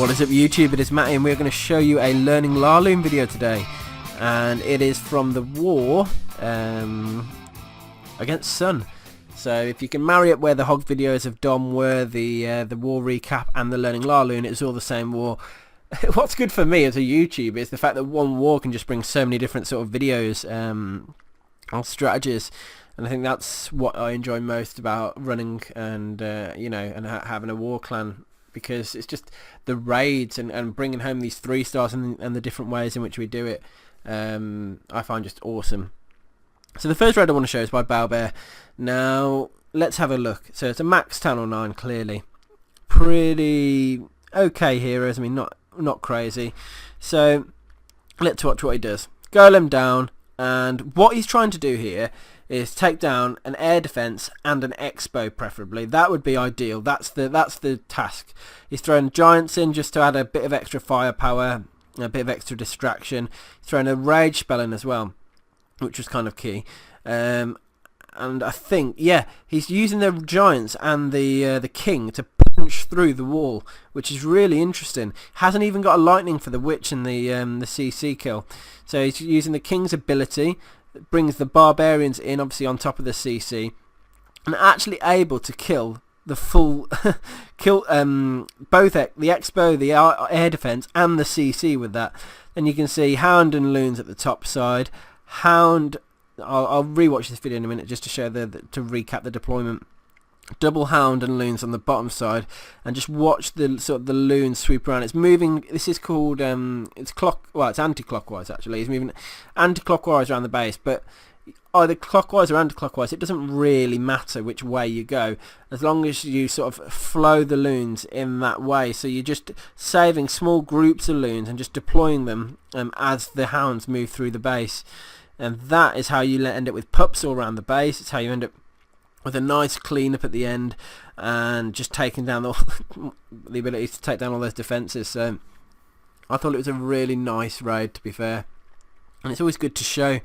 What is up YouTube, it is Matty and we're going to show you a learning LaLoon video today, and it is from the war against Sun. So if you can marry up where the hog videos of Dom were, the war recap and the learning LaLoon, it's all the same war. What's good for me as a YouTuber is the fact that one war can just bring so many different sort of videos on strategies, and I think that's what I enjoy most about running and having a war clan, because it's just the raids and bringing home these 3 stars and the different ways in which we do it. I find just awesome. So the first raid I want to show is by Bear. Now let's have a look. So it's a max Town Hall 9, clearly pretty okay heroes. I mean, not crazy. So let's watch what he does. Golem down, and what he's trying to do here is take down an air defense and an expo, preferably. That would be ideal. That's the task. He's throwing giants in just to add a bit of extra firepower, a bit of extra distraction. He's throwing a rage spell in as well, which was kind of key. And I think, yeah, he's using the giants and the king to punch through the wall, which is really interesting. Hasn't even got a lightning for the witch and the CC kill. So he's using the king's ability, brings the barbarians in, obviously on top of the CC, and actually able to kill the full kill both the expo, the air defense and the CC with that. Then you can see Hound and Loons at the top side. Hound, I'll rewatch this video in a minute just to show to recap the deployment. Double Hound and Loons on the bottom side, and just watch the sort of the Loons sweep around. It's moving. This is called it's anti-clockwise actually. It's moving anti-clockwise around the base, but either clockwise or anti-clockwise, it doesn't really matter which way you go, as long as you sort of flow the Loons in that way. So you're just saving small groups of Loons and just deploying them as the Hounds move through the base, and that is how you end up with pups all around the base. It's how you end up with a nice clean up at the end, and just taking down the ability to take down all those defences. So I thought it was a really nice raid, to be fair, and it's always good to show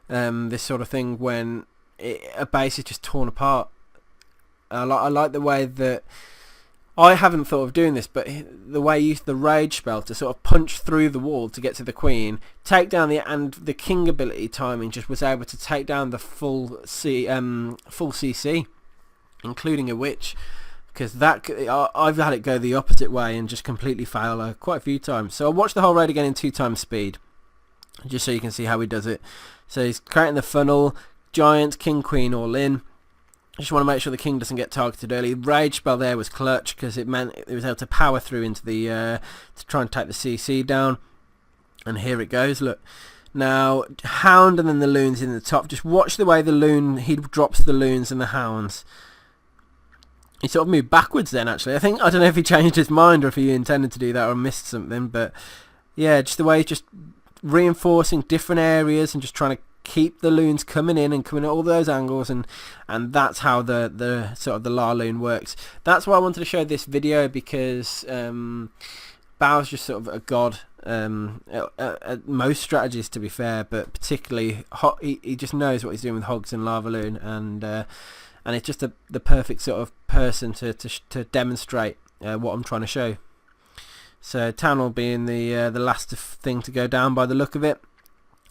this sort of thing when a base is just torn apart. I like the way that, I haven't thought of doing this, but the way he used the rage spell to sort of punch through the wall to get to the queen, take down and the king ability timing just was able to take down the full CC, including a witch, because that I've had it go the opposite way and just completely fail quite a few times. So I'll watch the whole raid again in 2 times speed, just so you can see how he does it. So he's creating the funnel, giant, king, queen all in. I just want to make sure the king doesn't get targeted early. Rage spell there was clutch, because it meant it was able to power through into the to try and take the CC down. And here it goes. Look, now Hound and then the Loons in the top. Just watch the way the Loon, he drops the Loons and the Hounds. He sort of moved backwards then, actually. I don't know if he changed his mind or if he intended to do that or missed something, but yeah, just the way he's just reinforcing different areas and just trying to keep the Loons coming in and coming at all those angles, and that's how the sort of the LaLoon works. That's why I wanted to show this video, because Bao's just sort of a god at most strategies, to be fair, but particularly he just knows what he's doing with hogs and LavaLoon, and it's just the perfect sort of person to demonstrate what I'm trying to show. So Town Hall being the last thing to go down by the look of it.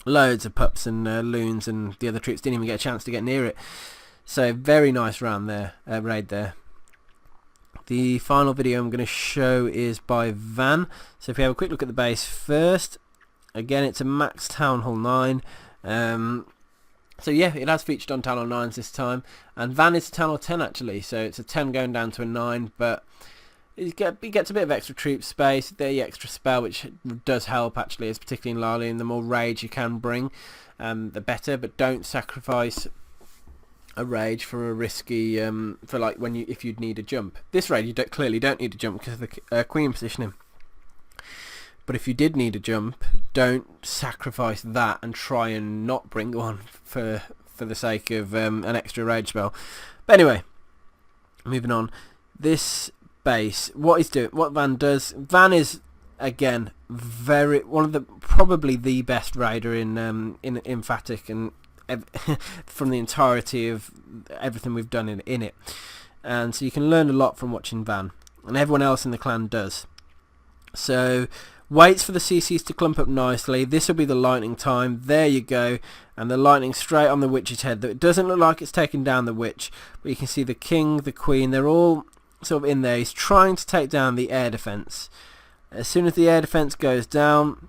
Loads of pups and Loons, and the other troops didn't even get a chance to get near it. So very nice round there, raid there. The final video I'm going to show is by Van. So if we have a quick look at the base first, again it's a max Town Hall 9. So yeah, it has featured on Town Hall 9s this time, and Van is a Town Hall 10 actually, so it's a 10 going down to a 9, but he gets a bit of extra troop space, the extra spell, which does help actually, is particularly in LaLoon. The more rage you can bring, the better, but don't sacrifice a rage for a risky, for like if you'd need a jump. This raid you clearly don't need a jump because of the queen positioning. But if you did need a jump, don't sacrifice that and try and not bring one for the sake of an extra rage spell. But anyway, moving on. This base, what Van does, Van is again probably the best raider in Emphatic, and from the entirety of everything we've done in it, and so you can learn a lot from watching Van, and everyone else in the clan does. So waits for the CCs to clump up nicely. This will be the lightning time. There you go. And the lightning straight on the witch's head. It doesn't look like it's taken down the witch, but you can see the king, the queen, they're all sort of in there. He's trying to take down the air defense. As soon as the air defense goes down,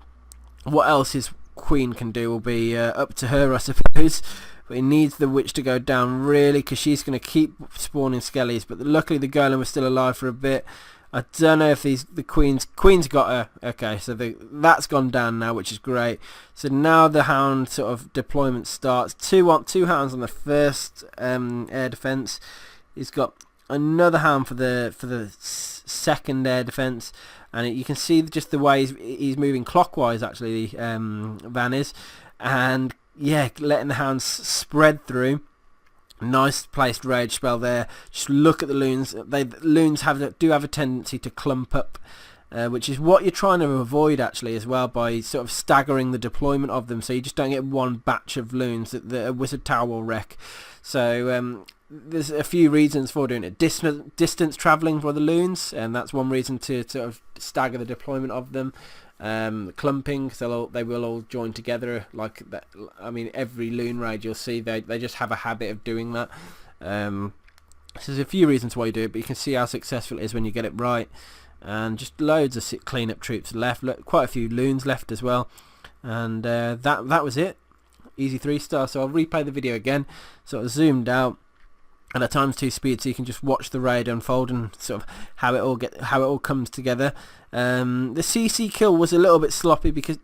what else his queen can do will be up to her, I suppose. But he needs the witch to go down really, because she's going to keep spawning skellies. But luckily the golem was still alive for a bit. I don't know if the queen's got her. Okay, so that's gone down now, which is great. So now the hound sort of deployment starts. Two hounds on the first air defense. He's got another hound for the second air defense, and you can see just the way he's moving clockwise. Actually, Van is, and yeah, letting the hounds spread through. Nice placed rage spell there. Just look at the loons. Loons do have a tendency to clump up, which is what you're trying to avoid actually as well, by sort of staggering the deployment of them, so you just don't get one batch of loons that a wizard tower will wreck. So there's a few reasons for doing it. Distance travelling for the loons, and that's one reason to sort of stagger the deployment of them. Clumping, so they will all join together like that. I mean, every loon raid you'll see they just have a habit of doing that. So there's a few reasons why you do it, but you can see how successful it is when you get it right. And just loads of cleanup troops left, quite a few loons left as well. And that was it. Easy 3-star. So I'll replay the video again, sort of zoomed out and at times 2 speed, so you can just watch the raid unfold and sort of how it all comes together. The CC kill was a little bit sloppy because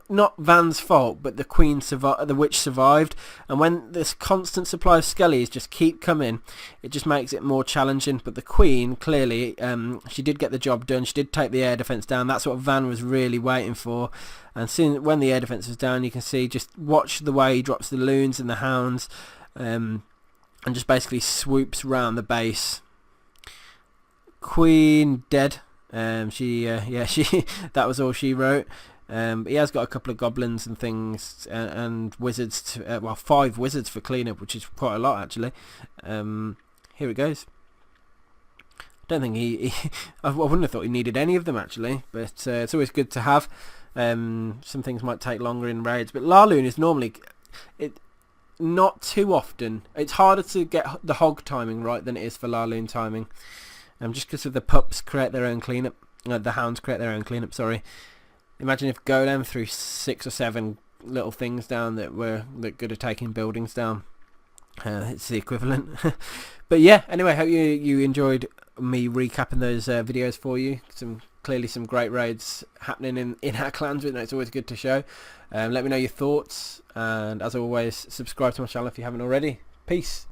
not Van's fault, but the witch survived, and when this constant supply of skellies just keep coming, it just makes it more challenging. But the queen, clearly, she did get the job done. She did take the air defense down. That's what Van was really waiting for. And soon, when the air defense was down, you can see, just watch the way he drops the loons and the hounds, and just basically swoops round the base. Queen dead. She that was all she wrote. But he has got a couple of goblins and things, and wizards. 5 wizards for cleanup, which is quite a lot actually. Here it goes. I don't think I wouldn't have thought he needed any of them actually, but it's always good to have. Some things might take longer in raids, but LaLoon is normally not too often. It's harder to get the hog timing right than it is for LaLoon timing. Just because of the pups create their own cleanup. The hounds create their own cleanup, sorry. Imagine if Golem threw 6 or 7 little things down that good at taking buildings down. It's the equivalent. But yeah, anyway, hope you enjoyed me recapping those videos for you. Clearly some great raids happening in our clans, but it's always good to show. Let me know your thoughts, and as always, subscribe to my channel if you haven't already. Peace.